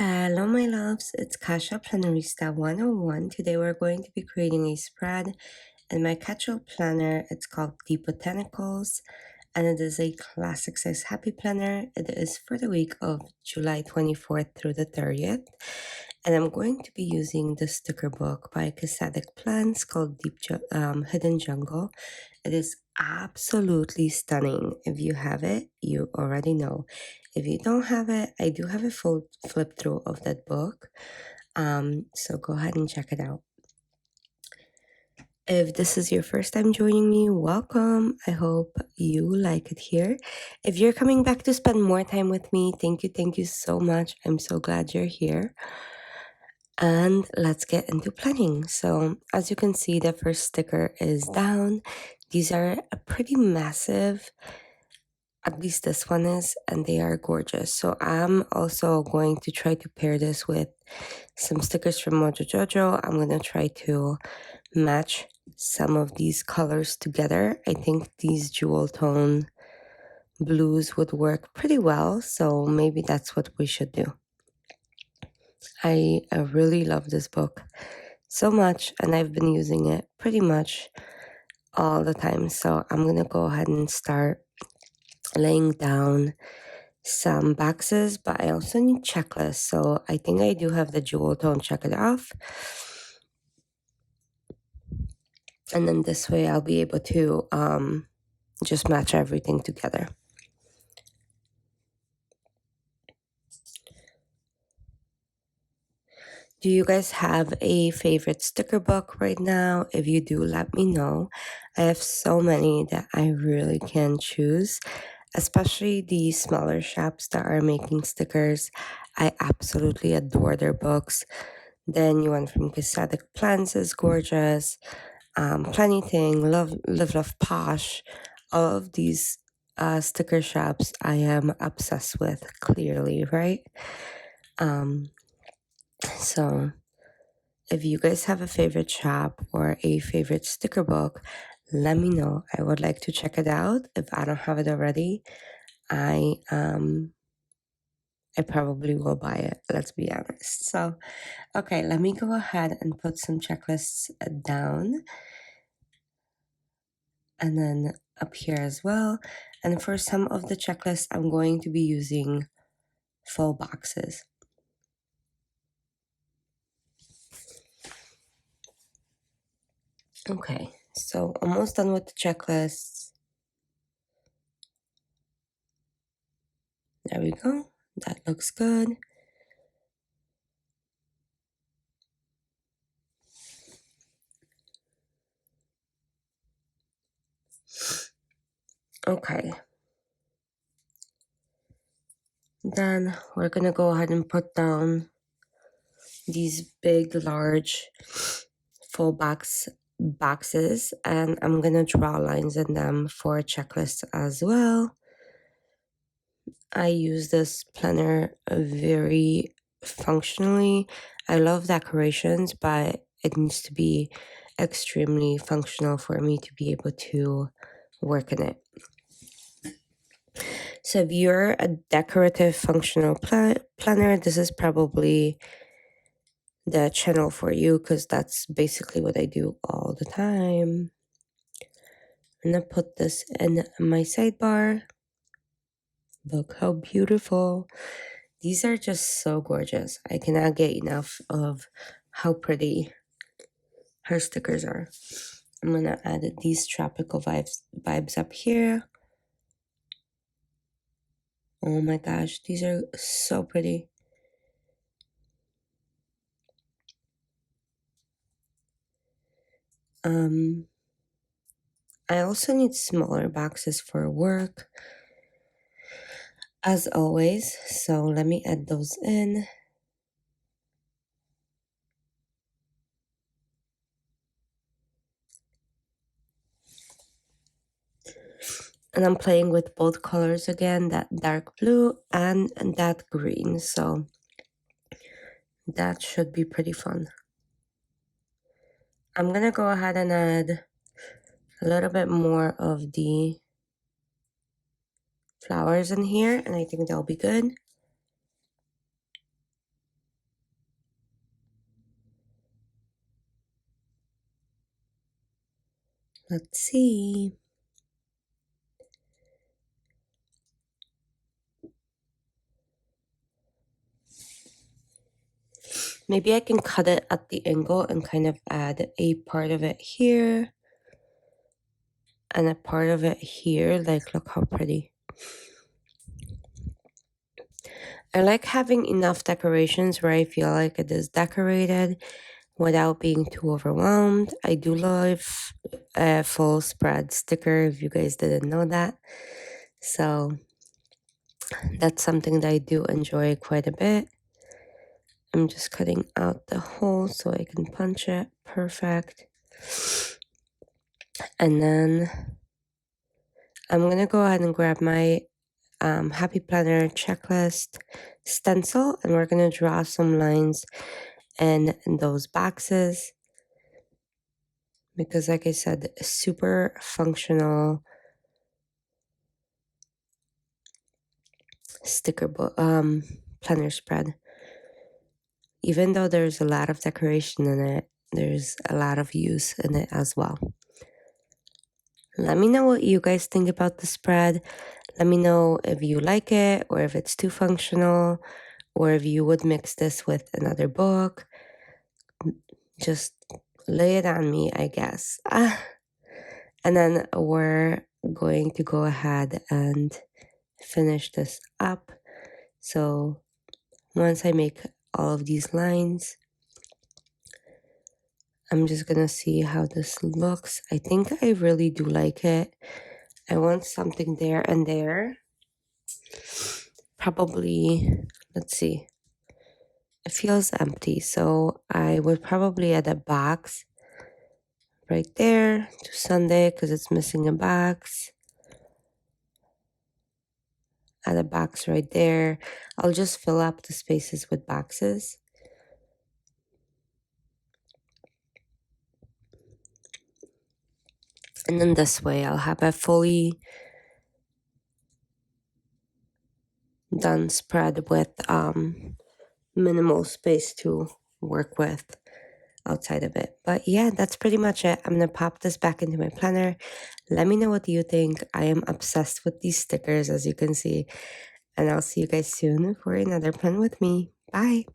Hello, my loves. It's Kasha Plannerista 101. Today we're going to be creating a spread in my catch-all planner. It's called The Botanicals, and it is a classic size happy planner. It is for the week of July 24th through the 30th. And I'm going to be using the sticker book by Cassathetic Plans called Hidden Jungle. It is absolutely stunning. If you have it, you already know. If you don't have it, I do have a full flip through of that book. So go ahead and check it out. If this is your first time joining me, welcome. I hope you like it here. If you're coming back to spend more time with me, thank you so much. I'm so glad you're here. And let's get into planning. So as you can see, the first sticker is down. These are a pretty massive, at least this one is, and they are gorgeous. So I'm also going to try to pair this with some stickers from Mojo Jojo. I'm going to try to match some of these colors together. I think these jewel tone blues would work pretty well, so maybe that's what we should do. I really love this book so much, and I've been using it pretty much all the time. So I'm going to go ahead and start laying down some boxes, but I also need checklists. So I think I do have the jewel tone, check it off. And then this way I'll be able to just match everything together. Do you guys have a favorite sticker book right now? If you do, let me know. I have so many that I really can choose, especially the smaller shops that are making stickers. I absolutely adore their books. The new one from Cassathetic Plans is gorgeous. Plannything, Live Love Posh, all of these sticker shops I am obsessed with, clearly, right? So if you guys have a favorite shop or a favorite sticker book, let me know. I would like to check it out. If I don't have it already, I probably will buy it, let's be honest. So, okay, let me go ahead and put some checklists down. And then up here as well. And for some of the checklists, I'm going to be using full boxes. Okay, so almost done with the checklists. There we go. That looks good. Okay. Then we're gonna go ahead and put down these big, large, full boxes, and I'm gonna draw lines in them for checklists as well. I use this planner very functionally. I love decorations, but it needs to be extremely functional for me to be able to work in it. So if you're a decorative functional planner, this is probably the channel for you, because that's basically what I do all the time. I'm gonna put this in my sidebar. Look how beautiful. These are just so gorgeous. I cannot get enough of how pretty her stickers are. I'm gonna add these tropical vibes up here. Oh my gosh, these are so pretty. I also need smaller boxes for work, as always, so let me add those in. And I'm playing with both colors again, that dark blue and that green, so that should be pretty fun. I'm gonna go ahead and add a little bit more of the flowers in here, and I think that'll be good. Let's see. Maybe I can cut it at the angle and kind of add a part of it here and a part of it here. Like, look how pretty. I like having enough decorations where I feel like it is decorated without being too overwhelmed. I do love a full spread sticker, if you guys didn't know that. So that's something that I do enjoy quite a bit. I'm just cutting out the hole so I can punch it. Perfect. And then I'm going to go ahead and grab my Happy Planner checklist stencil, and we're going to draw some lines in those boxes because, like I said, super functional sticker book planner spread. Even though there's a lot of decoration in it, there's a lot of use in it as well. Let me know what you guys think about the spread. Let me know if you like it or if it's too functional or if you would mix this with another book. Just lay it on me, I guess. And then we're going to go ahead and finish this up. So once I make all of these lines, I'm just gonna see how this looks. I think I really do like it. I want something there and there. Probably, let's see. It feels empty, so I would probably add a box right there to Sunday because it's missing a box. Add a box right there. I'll just fill up the spaces with boxes. And then this way I'll have a fully done spread with minimal space to work with outside of it. But yeah, that's pretty much it. I'm gonna pop this back into my planner. Let me know what you think. I am obsessed with these stickers, as you can see. And I'll see you guys soon for another plan with me. Bye.